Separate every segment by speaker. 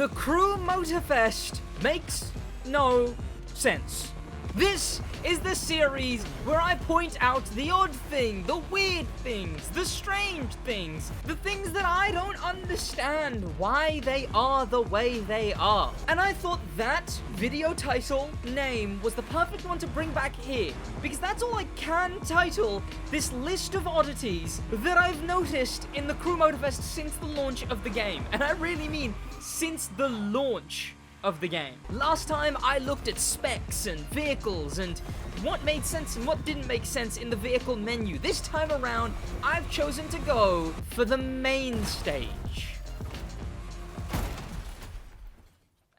Speaker 1: The Crew Motorfest makes no sense. This is the series where I point out the odd thing, the weird things, the strange things, the things that I don't understand why they are the way they are. And I thought that video title name was the perfect one to bring back here, because that's all I can title this list of oddities that I've noticed in the Crew Motorfest since the launch of the game. And I really mean since the launch of the game. Last time I looked at specs and vehicles and what made sense and what didn't make sense in the vehicle menu. This time around, I've chosen to go for the main stage.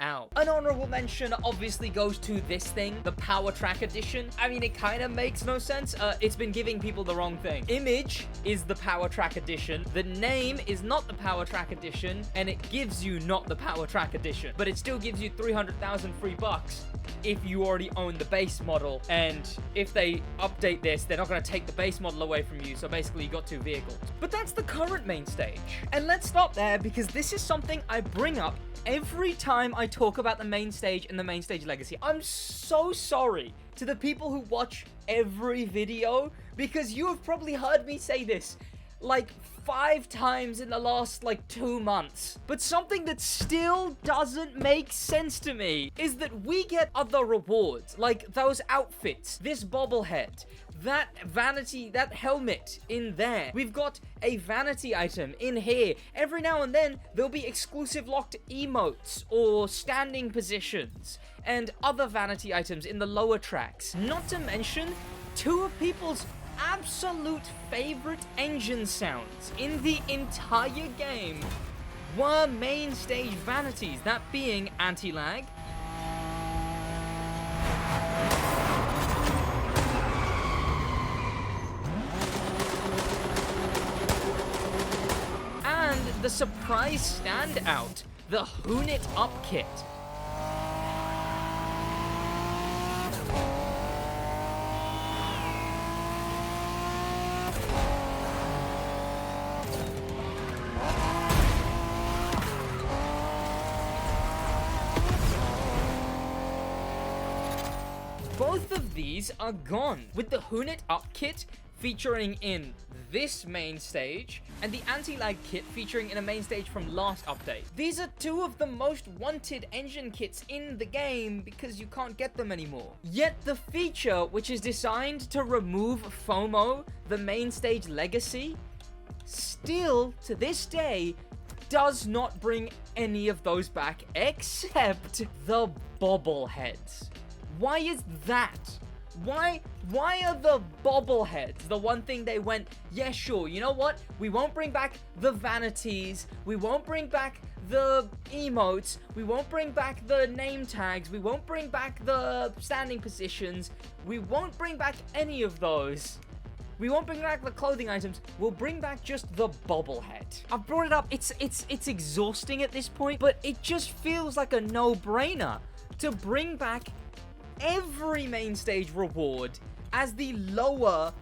Speaker 1: Ow. An honorable mention obviously goes to this thing, the Power Track Edition. I mean, it kind of makes no sense. It's been giving people the wrong thing. Image is the Power Track Edition. The name is not the Power Track Edition, and it gives you not the Power Track Edition, but it still gives you 300,000 free bucks if you already own the base model. And if they update this, they're not going to take the base model away from you, so basically you got two vehicles. But that's the current main stage. And let's stop there, because this is something I bring up every time I talk about the main stage and the main stage legacy. I'm so sorry to the people who watch every video, because you have probably heard me say this like 5 times in the last 2 months. But something that still doesn't make sense to me is that we get other rewards, like those outfits, this bobblehead, that vanity, that helmet in there. We've got a vanity item in here. Every now and then, there'll be exclusive locked emotes or standing positions and other vanity items in the lower tracks. Not to mention, 2 of people's absolute favorite engine sounds in the entire game were main stage vanities, that being anti-lag, the surprise standout, the Hoon-It Up kit. Both of these are gone, with the Hoon-It Up kit featuring in this main stage, and the anti-lag kit featuring in a main stage from last update. These are 2 of the most wanted engine kits in the game because you can't get them anymore. Yet the feature, which is designed to remove FOMO, the main stage legacy, still to this day does not bring any of those back except the bobbleheads. Why is that? Why are the bobbleheads the one thing they went, yeah, sure, you know what? We won't bring back the vanities. We won't bring back the emotes. We won't bring back the name tags. We won't bring back the standing positions. We won't bring back any of those. We won't bring back the clothing items. We'll bring back just the bobblehead. I've brought it up. It's exhausting at this point, but it just feels like a no-brainer to bring back every main stage reward as the lower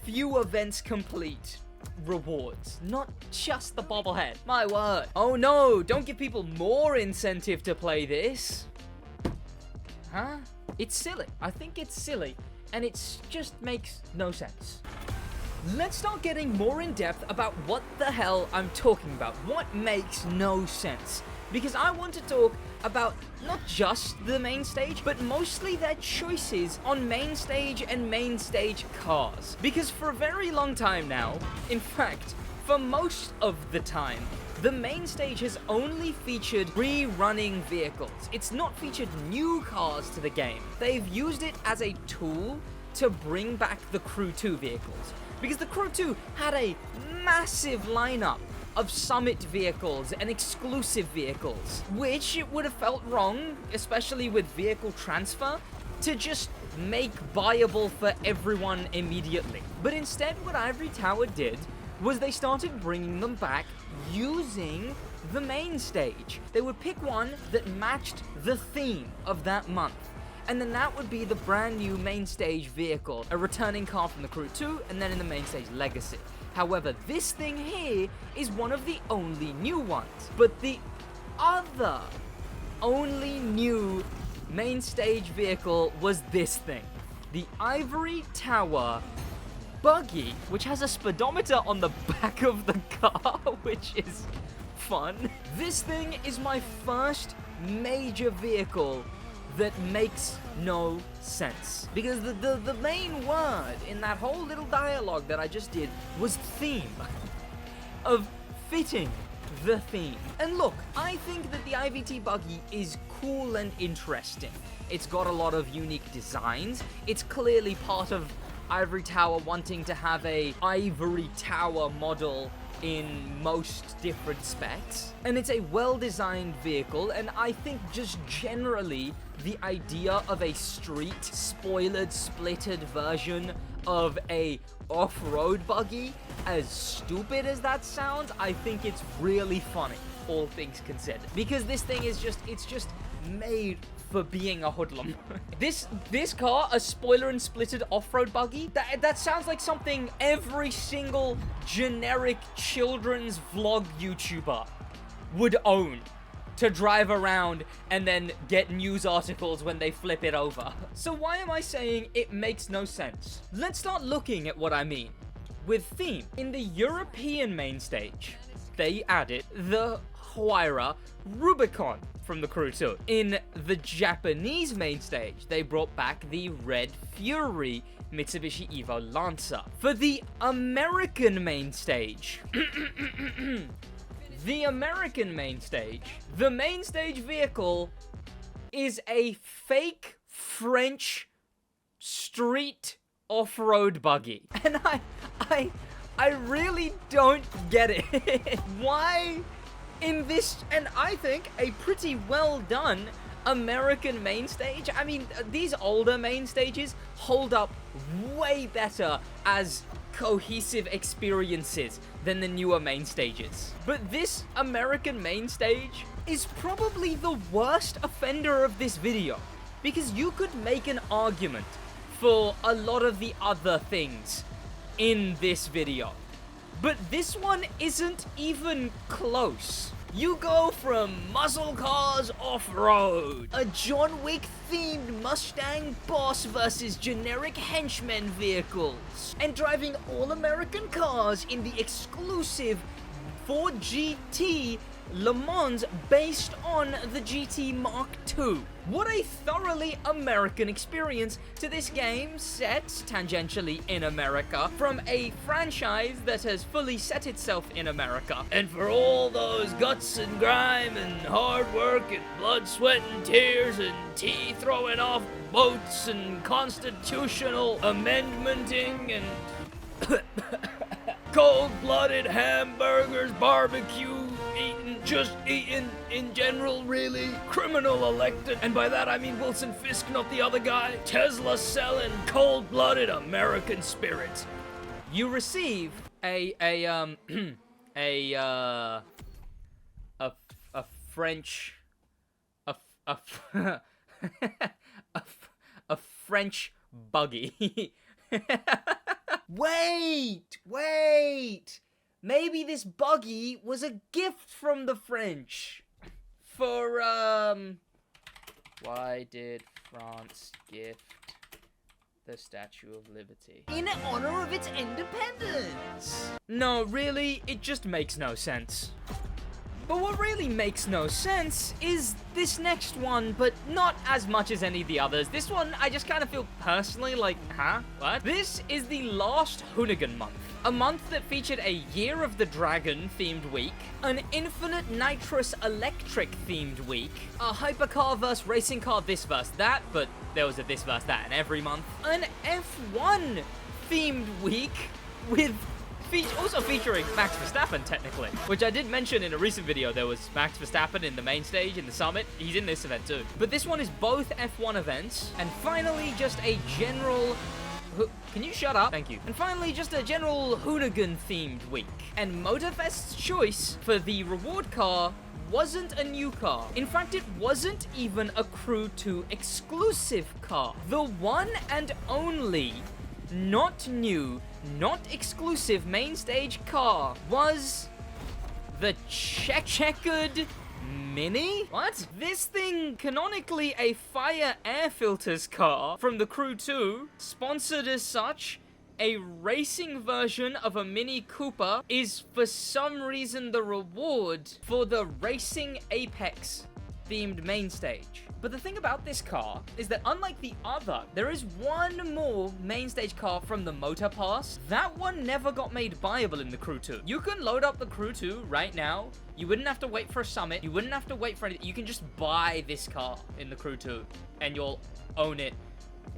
Speaker 1: few events complete rewards, not just the bobblehead. My word. Oh no, don't give people more incentive to play this. Huh? It's silly. I think it's silly, and it just makes no sense. Let's start getting more in depth about what the hell I'm talking about. What makes no sense? Because I want to talk about not just the main stage, but mostly their choices on main stage and main stage cars. Because for a very long time now, in fact, for most of the time, the main stage has only featured rerunning vehicles. It's not featured new cars to the game. They've used it as a tool to bring back the Crew 2 vehicles. Because the Crew 2 had a massive lineup of summit vehicles and exclusive vehicles, which it would have felt wrong, especially with vehicle transfer, to just make buyable for everyone immediately. But instead, what Ivory Tower did was they started bringing them back using the main stage. They would pick one that matched the theme of that month, and then that would be the brand new main stage vehicle, a returning car from the Crew 2, and then in the main stage Legacy. However, this thing here is one of the only new ones. But the other only new main stage vehicle was this thing. The Ivory Tower buggy, which has a speedometer on the back of the car, which is fun. This thing is my first major vehicle that makes no sense. Because the main word in that whole little dialogue that I just did was theme. Of fitting the theme. And look, I think that the IVT buggy is cool and interesting. It's got a lot of unique designs. It's clearly part of Ivory Tower wanting to have a Ivory Tower model in most different specs. And it's a well-designed vehicle, and I think just generally the idea of a street spoilered, splittered version of a off-road buggy, as stupid as that sounds, I think it's really funny, all things considered. Because this thing is it's just made for being a hoodlum. This car, a spoiler and splitted off-road buggy, that sounds like something every single generic children's vlog YouTuber would own to drive around and then get news articles when they flip it over. So why am I saying it makes no sense? Let's start looking at what I mean. With theme, in the European main stage, they added the Huayra Rubicon from the Crew 2. In the Japanese main stage, they brought back the Red Fury Mitsubishi Evo Lancer. For the American main stage, the main stage vehicle is a fake French street off-road buggy. And I really don't get it. Why in this, and I think a pretty well done American main stage? I mean, these older main stages hold up way better as cohesive experiences than the newer main stages. But this American main stage is probably the worst offender of this video, because you could make an argument for a lot of the other things in this video, but this one isn't even close. You go from muscle cars off-road, a John Wick themed Mustang boss versus generic henchmen vehicles, and driving all-American cars in the exclusive Ford GT Le Mans based on the GT Mark II. What a thoroughly American experience to this game set tangentially in America from a franchise that has fully set itself in America. And for all those guts and grime and hard work and blood, sweat and tears and tea throwing off boats and constitutional amendmenting and cold-blooded hamburgers, barbecue eating, just eating in general, really. Criminal elected, and by that I mean Wilson Fisk, not the other guy. Tesla selling cold-blooded American spirits. You receive a French French buggy. Wait! Maybe this buggy was a gift from the French. For, why did France gift the Statue of Liberty? In honor of its independence. No, really, it just makes no sense. But what really makes no sense is this next one, but not as much as any of the others. This one, I just kind of feel personally like, huh? What? This is the last Hoonigan month. A month that featured a Year of the Dragon themed week, an Infinite Nitrous Electric themed week, a Hypercar vs Racing Car this vs that, but there was a this vs that in every month, an F1 themed week with also featuring Max Verstappen, technically. Which I did mention in a recent video, there was Max Verstappen in the main stage, in the summit. He's in this event too. But this one is both F1 events. And finally, just a general... Can you shut up? Thank you. And finally, just a general Hoonigan-themed week. And Motorfest's choice for the reward car wasn't a new car. In fact, it wasn't even a Crew 2 exclusive car. The one and only, not new, not exclusive main stage car was the checkered Mini? What? This thing, canonically a fire air filters car from the Crew 2, sponsored as such, a racing version of a Mini Cooper, is for some reason the reward for the Racing Apex themed main stage. But the thing about this car is that unlike the other, there is one more main stage car from the Motor Pass. That one never got made buyable in the Crew 2. You can load up the Crew 2 right now. You wouldn't have to wait for a summit. You wouldn't have to wait for anything. You can just buy this car in the Crew 2 and you'll own it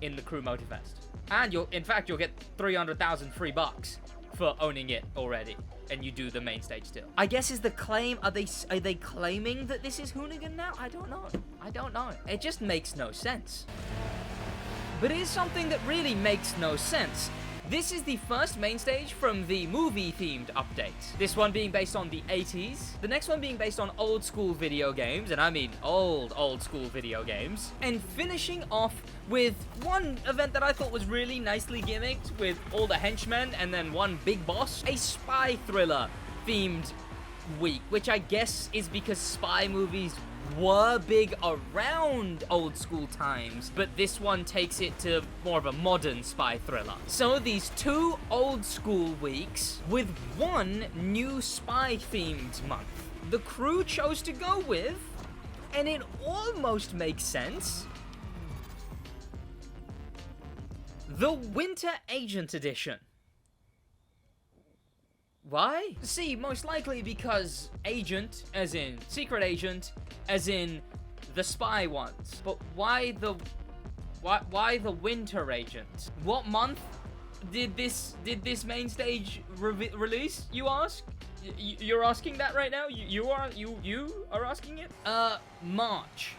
Speaker 1: in the Crew Motorfest. And in fact, you'll get 300,000 free bucks for owning it already. And you do the main stage still. I guess is the claim, are they claiming that this is Hoonigan now? I don't know. I don't know. It just makes no sense. But it is something that really makes no sense. This is the first main stage from the movie-themed update. This one being based on the 80s. The next one being based on old-school video games, and I mean old-school video games. And finishing off with one event that I thought was really nicely gimmicked with all the henchmen and then one big boss. A spy thriller-themed week, which I guess is because spy movies were big around old school times, but this one takes it to more of a modern spy thriller. So these two old school weeks with one new spy themed month. The Crew chose to go with, and it almost makes sense, the Winter Agent Edition. Why? See, most likely because agent, as in secret agent, as in the spy ones. But why the Winter Agent? What month did this main stage release? You ask? You're asking that right now? You are asking it? March.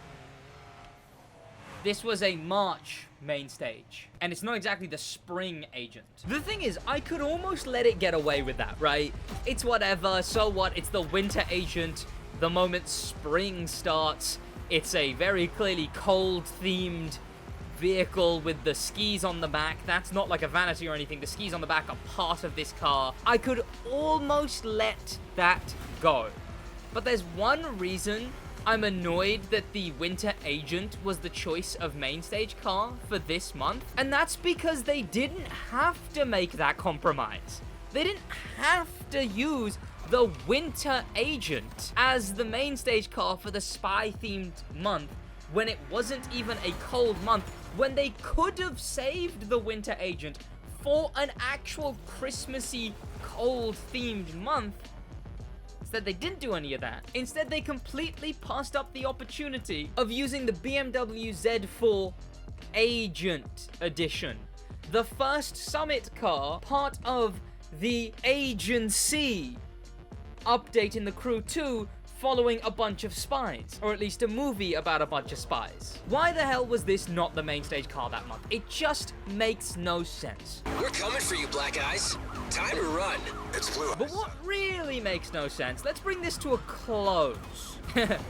Speaker 1: This was a March main stage. And it's not exactly the spring agent. The thing is, I could almost let it get away with that, right? It's whatever, so what? It's the winter agent. The moment spring starts, it's a very clearly cold-themed vehicle with the skis on the back. That's not like a vanity or anything. The skis on the back are part of this car. I could almost let that go. But there's one reason I'm annoyed that the Winter Agent was the choice of main stage car for this month, and that's because they didn't have to make that compromise. They didn't have to use the Winter Agent as the main stage car for the spy-themed month when it wasn't even a cold month, when they could have saved the Winter Agent for an actual Christmassy cold-themed month. Instead, they didn't do any of that. Instead, they completely passed up the opportunity of using the BMW Z4 Agent Edition, the first Summit car, part of the Agency update in the Crew 2, following a bunch of spies, or at least a movie about a bunch of spies. Why the hell was this not the main stage car that month? It just makes no sense.
Speaker 2: We're coming for you, Black Eyes. Time to run. It's Blue Eyes.
Speaker 1: But what really makes no sense, let's bring this to a close.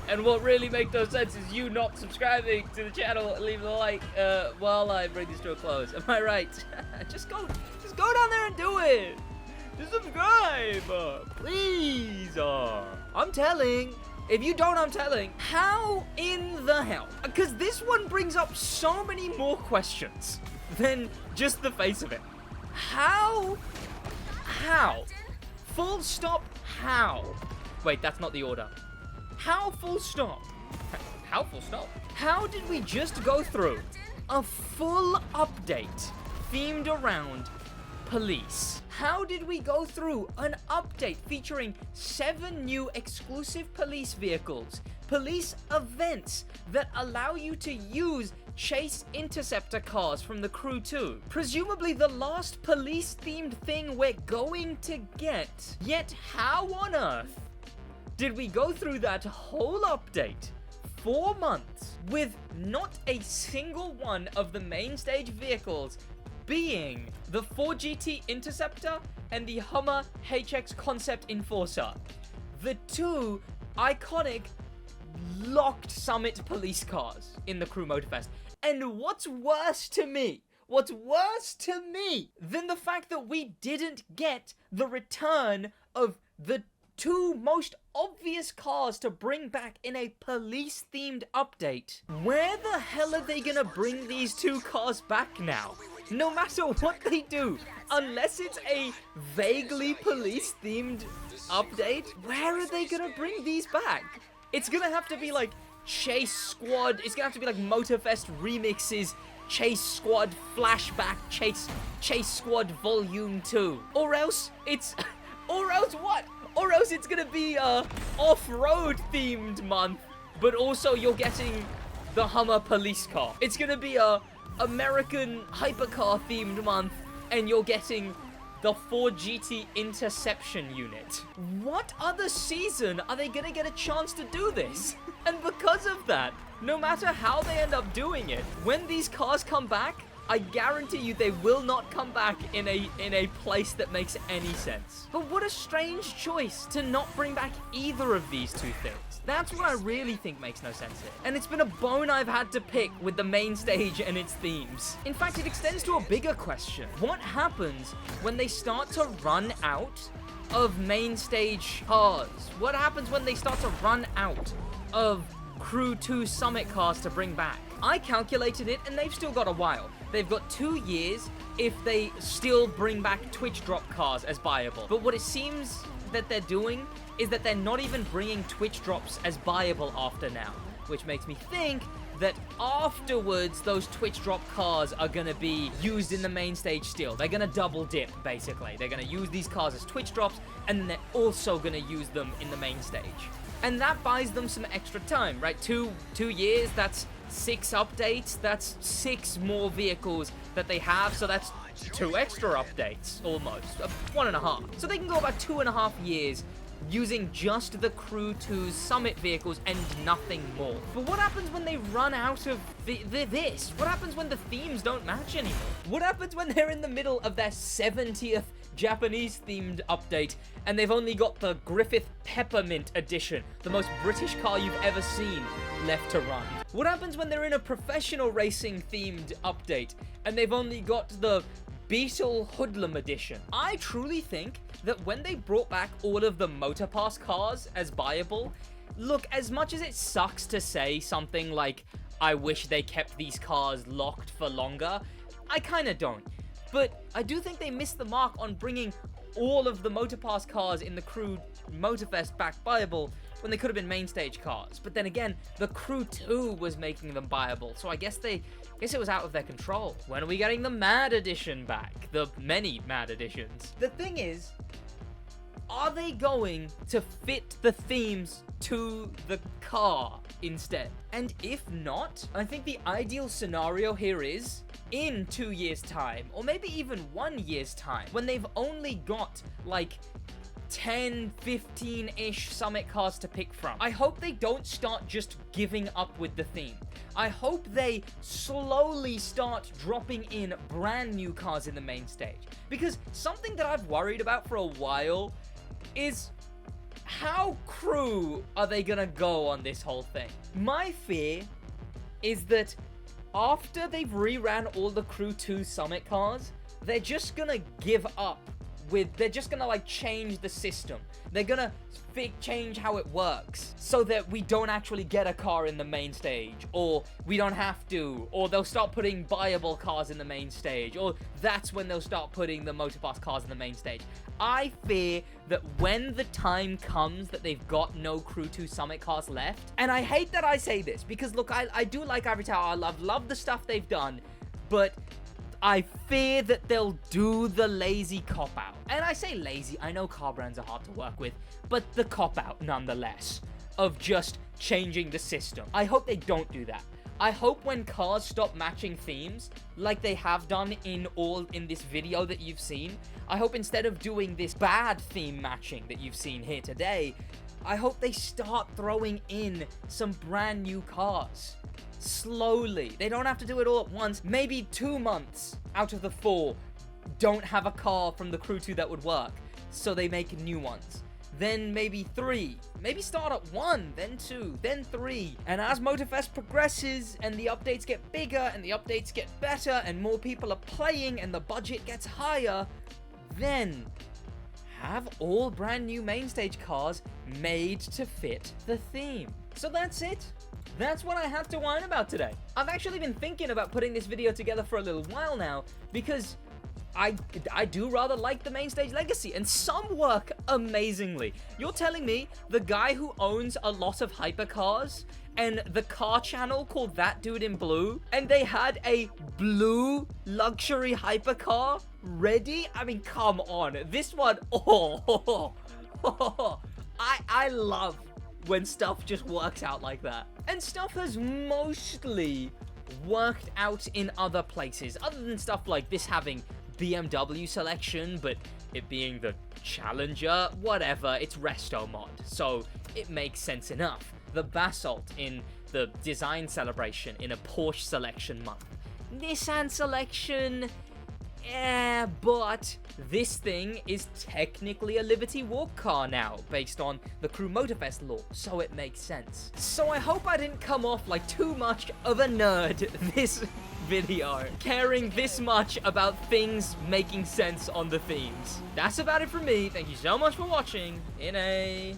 Speaker 1: And what really makes no sense is you not subscribing to the channel and leaving a like while I bring this to a close. Am I right? Just go down there and do it. Just subscribe, please. I'm telling. If you don't, I'm telling. How in the hell? Because this one brings up so many more questions than just the face of it. How? Full stop, how? Wait, that's not the order. How full stop? How full stop? How did we just go through a full update themed around police? How did we go through an update featuring 7 new exclusive police vehicles, police events that allow you to use chase interceptor cars from the Crew 2, presumably the last police-themed thing we're going to get. Yet how on earth did we go through that whole update, 4 months, with not a single one of the main stage vehicles being the 4GT Interceptor and the Hummer HX Concept Enforcer, the 2 iconic locked Summit police cars in the Crew Motorfest? And what's worse to me than the fact that we didn't get the return of the two most obvious cars to bring back in a police-themed update. Where the hell are they gonna bring these two cars back now? No matter what they do, unless it's a vaguely police-themed update, where are they gonna bring these back? It's gonna have to be like Chase Squad, it's gonna have to be like Motorfest remixes, Chase Squad Flashback, Chase Squad Volume 2. Or else it's, or else what? Or else it's gonna be a off-road themed month, but also you're getting the Hummer police car. It's gonna be a American hypercar themed month, and you're getting the Ford GT Interception unit. What other season are they gonna get a chance to do this? And because of that, no matter how they end up doing it, when these cars come back, I guarantee you they will not come back in a place that makes any sense. But what a strange choice to not bring back either of these two things. That's what I really think makes no sense here. And it's been a bone I've had to pick with the main stage and its themes. In fact, it extends to a bigger question. What happens when they start to run out of main stage cars? What happens when they start to run out of Crew 2 Summit cars to bring back? I calculated it, and they've still got a while. They've got 2 years if they still bring back Twitch drop cars as buyable. But what it seems that they're doing is that they're not even bringing Twitch drops as buyable after now, which makes me think that afterwards those Twitch drop cars are gonna be used in the main stage still. They're gonna double dip, basically. They're gonna use these cars as Twitch drops, and then they're also gonna use them in the main stage. And that buys them some extra time, right? Two years, that's 6 updates, that's 6 more vehicles that they have, so that's 2 extra updates, almost, 1.5. So they can go about 2.5 years using just the Crew 2's Summit vehicles and nothing more. But what happens when they run out of this? What happens when the themes don't match anymore? What happens when they're in the middle of their 70th Japanese-themed update, and they've only got the Griffith Peppermint edition, the most British car you've ever seen, left to run? What happens when they're in a professional racing-themed update, and they've only got the Beetle Hoodlum edition? I truly think that when they brought back all of the Motor Pass cars as buyable, look, as much as it sucks to say something like, I wish they kept these cars locked for longer, I kinda don't. But I do think they missed the mark on bringing all of the Motor Pass cars in the Crew Motorfest back buyable when they could have been main stage cars. But then again, the Crew 2 was making them buyable, so I guess it was out of their control. When are we getting the Mad Edition back? The many Mad Editions. The thing is, are they going to fit the themes to the car instead? And if not, I think the ideal scenario here is in 2 years' time, or maybe even 1 year's time, when they've only got like 10, 15-ish Summit cars to pick from. I hope they don't start just giving up with the theme. I hope they slowly start dropping in brand new cars in the main stage. Because something that I've worried about for a while is how Crew are they gonna go on this whole thing? My fear is that after they've reran all the Crew 2 Summit cars, they're just gonna give up they're just gonna like change the system. They're gonna change how it works so that we don't actually get a car in the main stage, or we don't have to, or they'll start putting buyable cars in the main stage, or that's when they'll start putting the Motorpass cars in the main stage. I fear that when the time comes that they've got no Crew 2 Summit cars left, and I hate that I say this, because look, I do like Ivory Tower, I love the stuff they've done, but I fear that they'll do the lazy cop-out. And I say lazy, I know car brands are hard to work with, but the cop-out nonetheless, of just changing the system. I hope they don't do that. I hope when cars stop matching themes, like they have done in this video that you've seen, I hope instead of doing this bad theme matching that you've seen here today, I hope they start throwing in some brand new cars. Slowly. They don't have to do it all at once. Maybe 2 months out of the 4 don't have a car from the Crew 2 that would work, so they make new ones. Then maybe 3. Maybe start at 1, then 2, then 3. And as Motorfest progresses, and the updates get bigger, and the updates get better, and more people are playing, and the budget gets higher, then have all brand new main stage cars made to fit the theme. So that's it. That's what I have to whine about today. I've actually been thinking about putting this video together for a little while now, because I do rather like the main stage legacy, and some work amazingly. You're telling me the guy who owns a lot of hypercars and the car channel called That Dude in Blue, and they had a blue luxury hypercar ready? I mean, come on. This one, I love when stuff just works out like that. And stuff has mostly worked out in other places, other than stuff like this having BMW selection, but it being the Challenger, whatever, it's resto mod, so it makes sense enough. The Basalt in the design celebration in a Porsche selection month. Nissan selection, but this thing is technically a Liberty Walk car now, based on the Crew Motorfest law, so it makes sense. So I hope I didn't come off like too much of a nerd this video, caring this much about things making sense on the themes. That's about it from me. Thank you so much for watching. In a